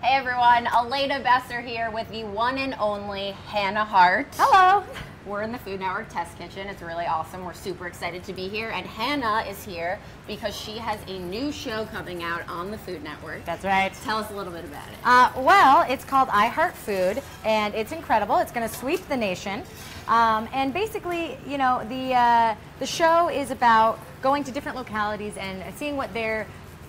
Hey everyone, Elena Besser here with the one and only Hannah Hart. Hello. We're in the Food Network Test Kitchen. It's really awesome. We're super excited to be here. And Hannah is here because she has a new show coming out on the Food Network. That's right. Tell us a little bit about it. Well, it's called I Heart Food, and it's incredible. It's going to sweep the nation. And basically, you know, the show is about going to different localities and seeing what their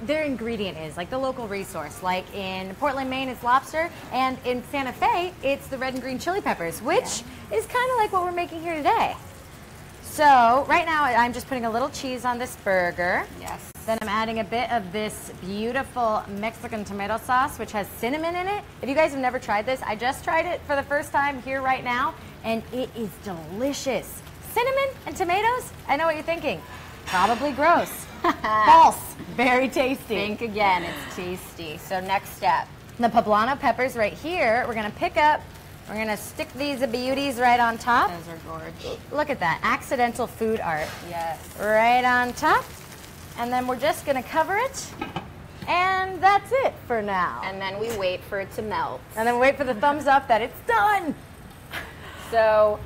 ingredient is, like the local resource. Like in Portland, Maine, it's lobster, and in Santa Fe, it's the red and green chili peppers, which is kind of like what we're making here today. So right now, I'm just putting a little cheese on this burger. Yes. Then I'm adding a bit of this beautiful Mexican tomato sauce, which has cinnamon in it. If you guys have never tried this, I just tried it for the first time here right now, and it is delicious. Cinnamon and tomatoes? I know what you're thinking. Probably gross. False. Very tasty. Think again, it's tasty. So next step. The poblano peppers right here, we're gonna pick up, we're gonna stick these beauties right on top. Those are gorgeous. Look at that, accidental food art. Yes. Right on top. And then we're just gonna cover it. And that's it for now. And then we wait for it to melt. And then wait for the thumbs up that it's done. So,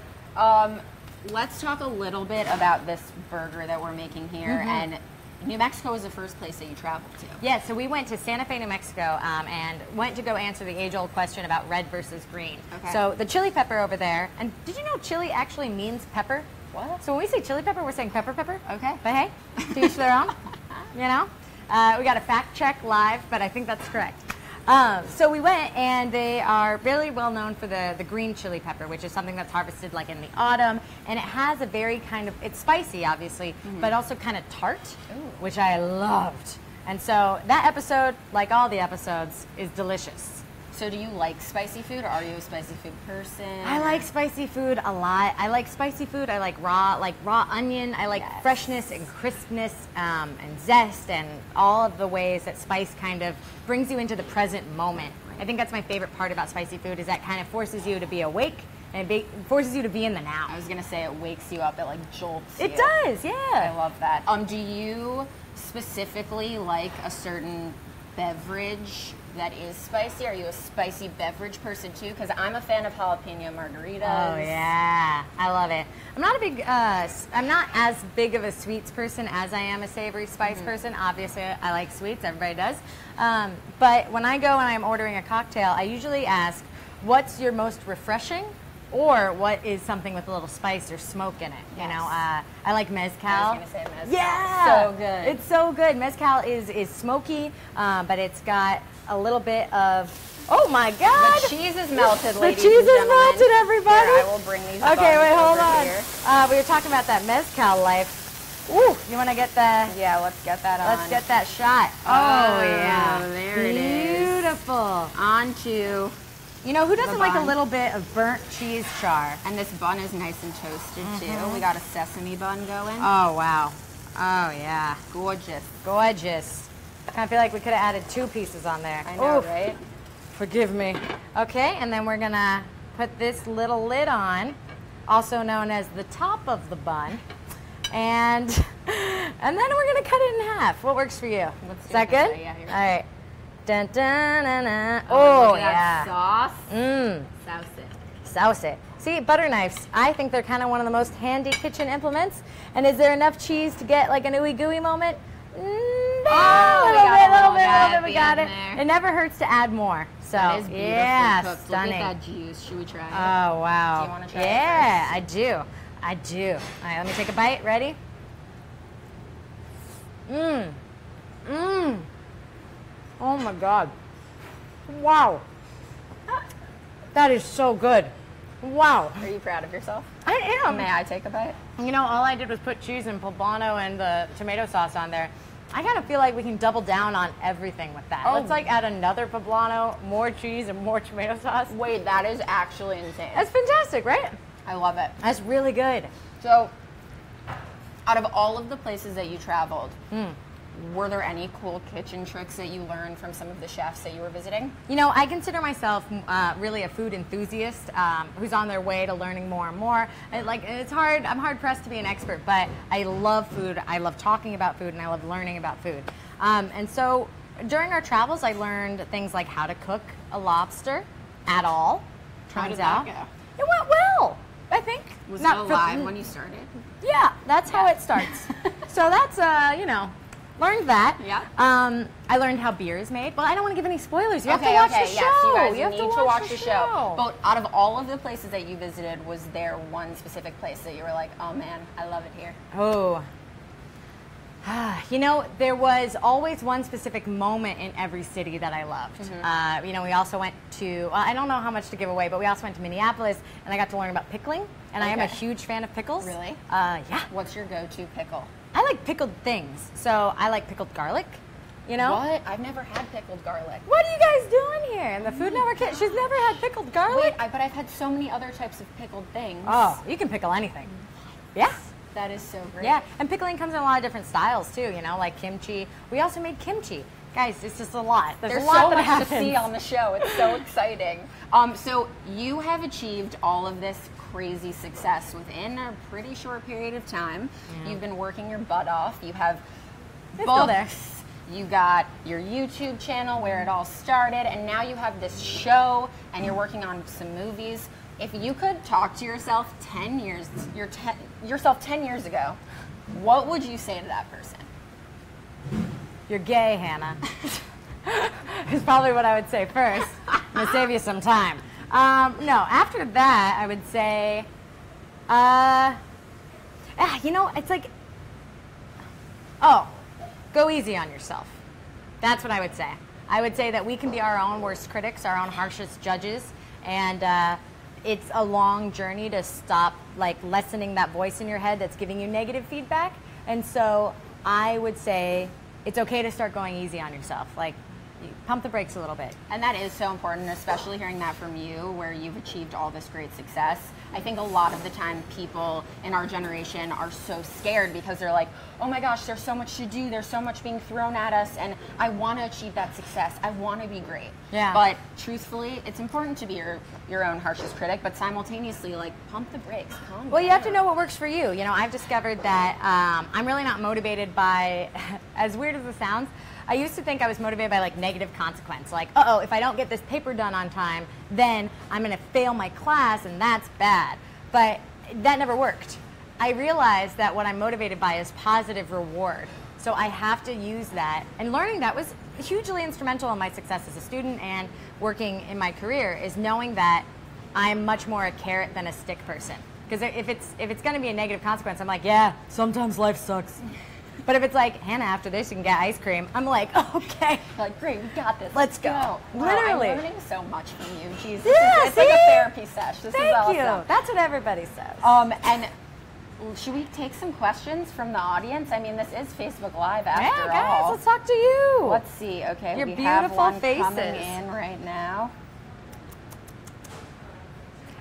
let's talk a little bit about this burger that we're making here. And New Mexico was the first place that you traveled to. Yeah, so we went to Santa Fe, New Mexico, and went to go answer the age-old question about red versus green. Okay. So the chili pepper over there, and did you know chili actually means pepper? What? So when we say chili pepper, we're saying pepper pepper. Okay. But hey, to each their own, you know? We got a fact check live, but I think that's correct. So we went, and they are really well known for the green chili pepper, which is something that's harvested like in the autumn, and it has a very kind of, it's spicy obviously, but also kind of tart, which I loved. And so that episode, like all the episodes, is delicious. So do you like spicy food, or are you a spicy food person? I like spicy food a lot. I like spicy food. I like raw onion. I like freshness and crispness and zest and all of the ways that spice kind of brings you into the present moment. I think that's my favorite part about spicy food, is that kind of forces you to be awake and forces you to be in the now. I was gonna say it wakes you up, it like jolts you. It does, yeah. I love that. Do you specifically like a certain beverage that is spicy? Are you a spicy beverage person too? Because I'm a fan of jalapeno margaritas. Oh yeah, I love it. I'm not as big of a sweets person as I am a savory spice person. Obviously, I like sweets. Everybody does. But when I go and I'm ordering a cocktail, I usually ask, "What's your most refreshing?" Or what is something with a little spice or smoke in it? Yes. You know, I like mezcal. I was gonna say mezcal. Yeah, So good. It's so good. Mezcal is smoky, but it's got a little bit of. Oh my God! The cheese is melted, The ladies cheese and is gentlemen. melted, everybody. Here, I will bring these. Okay, wait, hold on. Here. We were talking about that mezcal life. Ooh, you want to get the? Yeah, let's get that on. Let's get that shot. Oh, yeah, there it is. Beautiful. On to. You know, who doesn't like a bun. little bit of burnt cheese char? And this bun is nice and toasted too. We got a sesame bun going. Oh, wow. Oh, yeah. Gorgeous. Gorgeous. Kind of feel like we could have added 2 pieces on there. I know, Oof. right? Forgive me. Okay, and then we're going to put this little lid on, also known as the top of the bun. And then we're going to cut it in half. What works for you? Is that good? Yeah, here. All right. Dun, dun, dun, dun. Oh, Oh, look at that yeah. sauce. Mmm. Sauce it. Souse it. See, butter knives, I think they're kind of one of the most handy kitchen implements. And is there enough cheese to get like an ooey gooey moment? No, we got a little bit we got in it. there. It never hurts to add more. So, That is beautifully yeah, cooked. stunning. Look at that juice. Should we try it? Oh, wow. Do you wanna try it Yeah, I do. I do. All right, let me take a bite. Ready? Mmm. Mmm. Oh, my God. Wow. That is so good. Wow. Are you proud of yourself? I am. May I take a bite? You know, all I did was put cheese and poblano and the tomato sauce on there. I kind of feel like we can double down on everything with that. Oh. Let's like add another poblano, more cheese, and more tomato sauce. Wait, that is actually insane. That's fantastic, right? I love it. That's really good. So, out of all of the places that you traveled, were there any cool kitchen tricks that you learned from some of the chefs that you were visiting? You know, I consider myself really a food enthusiast who's on their way to learning more and more. It's hard. I'm hard pressed to be an expert, but I love food. I love talking about food, and I love learning about food. And so during our travels, I learned things like how to cook a lobster at all. How Turns did that out go? it went well. I think. Was Not it for- alive when you started? Yeah, that's how it starts. So that's learned that. Yeah. I learned how beer is made. Well, I don't want to give any spoilers. You have to Okay, watch okay, the show. yes, you guys have need to to watch the the show. But out of all of the places that you visited, was there one specific place that you were like, oh man, I love it here? Oh. There was always one specific moment in every city that I loved. We also went to, I don't know how much to give away, but we also went to Minneapolis, and I got to learn about pickling, and I am a huge fan of pickles. Really? Yeah. What's your go-to pickle? I like pickled things, so I like pickled garlic, What? I've never had pickled garlic. What are you guys doing here in the Food Network? She's never had pickled garlic? Wait, but I've had so many other types of pickled things. Oh, you can pickle anything. Yeah. That is so great. Yeah, and pickling comes in a lot of different styles too, like kimchi. We also made kimchi. Guys, it's just a lot. There's a lot so that much happens. to see on the show. It's so exciting. So you have achieved all of this crazy success within a pretty short period of time. Yeah. You've been working your butt off. You have books. You got your YouTube channel where it all started, and now you have this show, and you're working on some movies. If you could talk to yourself 10 years ago, what would you say to that person? You're gay, Hannah. Is probably what I would say first. I'm gonna save you some time. No, after that, I would say, it's like, go easy on yourself. That's what I would say. I would say that we can be our own worst critics, our own harshest judges, and it's a long journey to stop lessening that voice in your head that's giving you negative feedback. And so I would say it's okay to start going easy on yourself. Pump the brakes a little bit. And that is so important, especially hearing that from you, where you've achieved all this great success. I think a lot of the time people in our generation are so scared because they're like, oh my gosh, there's so much to do, there's so much being thrown at us, and I want to achieve that success. I want to be great. Yeah. But truthfully, it's important to be your own harshest critic, but simultaneously, pump the brakes. Calm Well, down. you have to know what works for you. I've discovered that I'm really not motivated by, as weird as it sounds, I used to think I was motivated by negative consequence. If I don't get this paper done on time, then I'm going to fail my class and that's bad. But that never worked. I realized that what I'm motivated by is positive reward. So I have to use that. And learning that was hugely instrumental in my success as a student and working in my career, is knowing that I'm much more a carrot than a stick person. Because if it's going to be a negative consequence, I'm like, yeah, sometimes life sucks. But if it's like, Hannah, after this you can get ice cream, I'm like, okay. Great, we got this. Let's go. Wow, Literally. I'm learning so much from you. Jesus. Yeah, It's like a therapy sesh. This is awesome. Thank you. That's what everybody says. And should we take some questions from the audience? I mean, this is Facebook Live after Yeah, guys, all. let's talk to you. Let's see. Okay, Your we beautiful have one faces. coming in right now.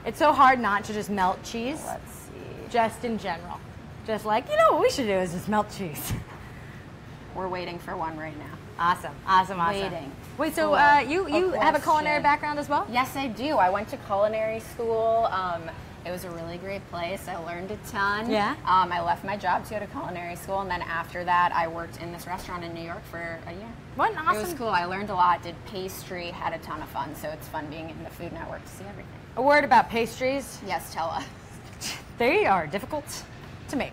It's so hard not to just melt cheese. Let's see. Just in general. Just what we should do is just melt cheese. We're waiting for one right now. Awesome. Waiting. Wait, so you have a culinary background as well? Yes, I do. I went to culinary school. It was a really great place. I learned a ton. Yeah. I left my job to go to culinary school, and then after that, I worked in this restaurant in New York for a year. What an awesome. It was cool. I learned a lot, did pastry, had a ton of fun. So it's fun being in the Food Network to see everything. A word about pastries. Yes, tell us. They are difficult to make.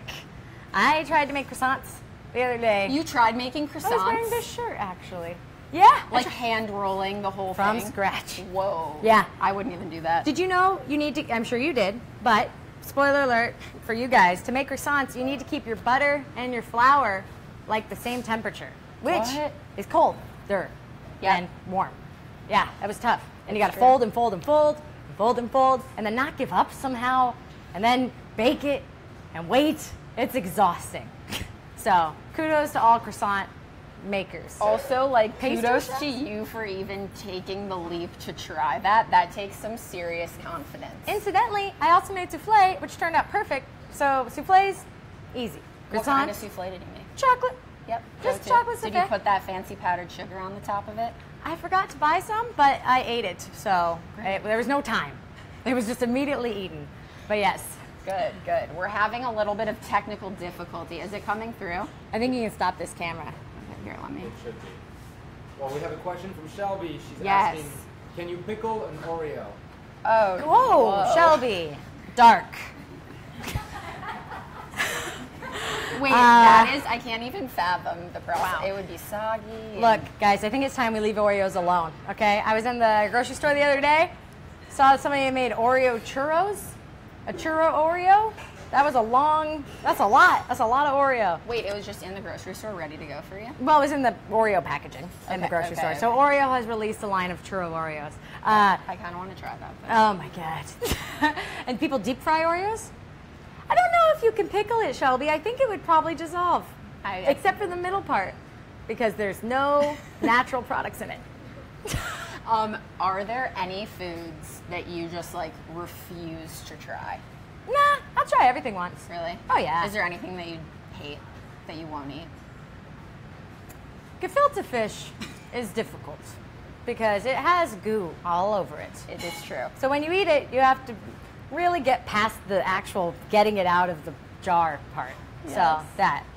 I tried to make croissants the other day. You tried making croissants? I was wearing this shirt, actually. Yeah. Hand rolling the whole From thing? scratch. Whoa. Yeah. I wouldn't even do that. Did you know you need to, I'm sure you did, but spoiler alert for you guys, to make croissants, you need to keep your butter and your flour the same temperature, which is cold, and warm. Yeah, that was tough. And you got to fold and fold and fold, and fold and fold, and then not give up somehow, and then bake it and wait. It's exhausting. So kudos to all croissant makers. Also, Pastry kudos chefs? to you for even taking the leap to try that. That takes some serious confidence. Incidentally, I also made souffle, which turned out perfect. So souffles, easy. What kind of souffle did you make? Chocolate. Yep. Just go-to. chocolate Did souffle. you put that fancy powdered sugar on the top of it? I forgot to buy some, but I ate it, so there was no time. It was just immediately eaten. But yes. Good. We're having a little bit of technical difficulty. Is it coming through? I think you can stop this camera. Okay, here, let me. Well, we have a question from Shelby. She's Yes. asking, can you pickle an Oreo? Oh, Whoa, Shelby. Dark. Wait, that is, I can't even fathom the process. Wow. It would be soggy. Look, guys, I think it's time we leave Oreos alone, okay? I was in the grocery store the other day, saw somebody had made Oreo churros, a churro Oreo. That was that's a lot of Oreo. Wait, it was just in the grocery store ready to go for you? Well, it was in the Oreo packaging in the grocery store. So Oreo has released a line of churro Oreos. I kind of want to try that. Oh my God. And people deep fry Oreos? I don't know if you can pickle it, Shelby. I think it would probably dissolve, except for the middle part, because there's no natural products in it. Are there any foods that you just like refuse to try? Nah, I'll try everything once. Really? Oh yeah. Is there anything that you hate that you won't eat? Gefilte fish is difficult because it has goo all over it. It is true. So when you eat it, you have to really get past the actual getting it out of the jar part. Yes.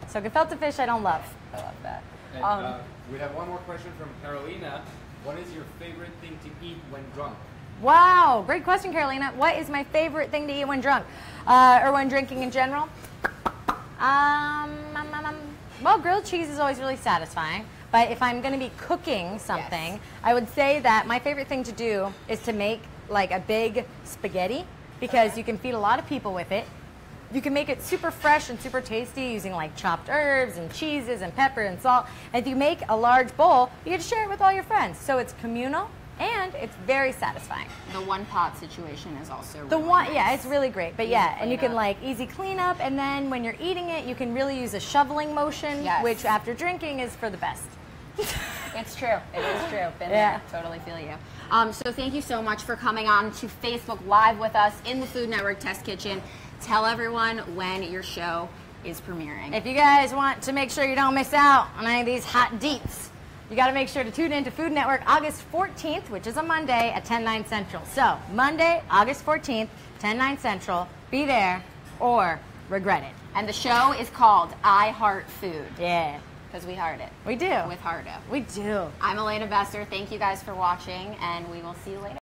So gefilte fish I don't love. I love that. And, we have one more question from Carolina. What is your favorite thing to eat when drunk? Wow, great question, Carolina. What is my favorite thing to eat when drunk, or when drinking in general? Well, grilled cheese is always really satisfying. But if I'm going to be cooking something, Yes. I would say that my favorite thing to do is to make like a big spaghetti, because you can feed a lot of people with it. You can make it super fresh and super tasty using like chopped herbs and cheeses and pepper and salt. And if you make a large bowl, you get to share it with all your friends. So it's communal and it's very satisfying. The one pot situation is also The really one, nice. yeah, it's really great. But Easy yeah, and you can cleanup. like easy cleanup, and then when you're eating it, you can really use a shoveling motion, Yes. which after drinking is for the best. It's true. It is true. Been Yeah. there. Totally feel you. So thank you so much for coming on to Facebook Live with us in the Food Network Test Kitchen. Tell everyone when your show is premiering. If you guys want to make sure you don't miss out on any of these hot deets, you got to make sure to tune in to Food Network August 14th, which is a Monday at 10/9 Central. So Monday, August 14th, 10/9 Central. Be there or regret it. And the show is called I Heart Food. Yeah, Because we heart it. we do. With Hardo. We do. I'm Elena Besser. Thank you guys for watching, and we will see you later.